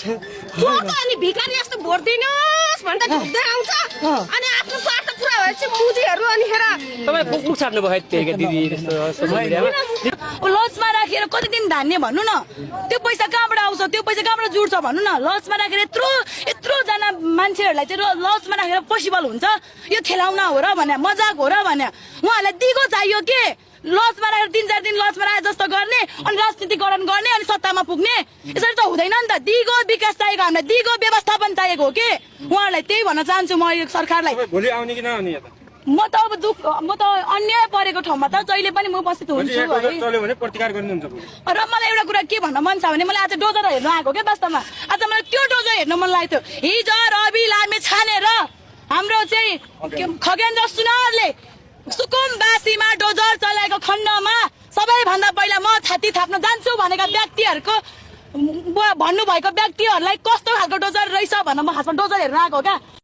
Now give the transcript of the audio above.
अनि भिखारी जस्तो भोट दिनुहोस् भन्दा ढुक्दै आउँछ अनि आफ्नो स्वार्थ पुरा भएपछि मुजीहरू अनि हेर तपाईँ मुख छाड्नु भयो त्यही दिदी सोसियल मिडियामा लजमा राखेर कति दिन धान्ने भन्नु न त्यो पैसा कहाँबाट आउँछ त्यो पैसा कहाँबाट जुड्छ भन्नु न लजमा राखेर यत्रो जना मान्छेहरूलाई चाहिँ लजमा राखेर पोसिबल हुन्छ यो खेलाउन हो र भने मजाक हो र भने उहाँहरूलाई दिगो चाहियो के लजमा राखेर 3-4 दिन लजमा राखे जस्तो गर्ने अनि राजनीतिकरण गर्ने अनि सत्तामा पुग्ने यसरी त हुँदैन नि त दिगो विकास चाहिएको हामीलाई दिगो व्यवस्थापन चाहिएको हो के उहाँहरूलाई त्यही भन्न चाहन्छु म यो सरकारलाई भोलि आउने कि नआउने यता म त अब म त अन्याय परेको ठाउँमा त जहिले पनि म उपस्थित हुन्छु है चल्यो भने प्रतिकार गर्नुहुन्छ र मलाई एउटा कुरा के भन्न मन छ भने मलाई आज डोजर हेर्न आएको के वास्तवमा आज मलाई त्यो डोजर हेर्न मन लागेको थियो हिजो रवि लामे छानेर हाम्रो चाहिँ खगेन्द्र सुनारले सुकुमवासीमा डोजर चलाएको खण्डमा सबैभन्दा पहिला म छाती थाप्न जान्छु भनेका व्यक्तिहरूको भन्नुभएको व्यक्तिहरूलाई कस्तो खालको डोजर रहेछ भनेर म खासमा डोजर हेर्न आएको क्या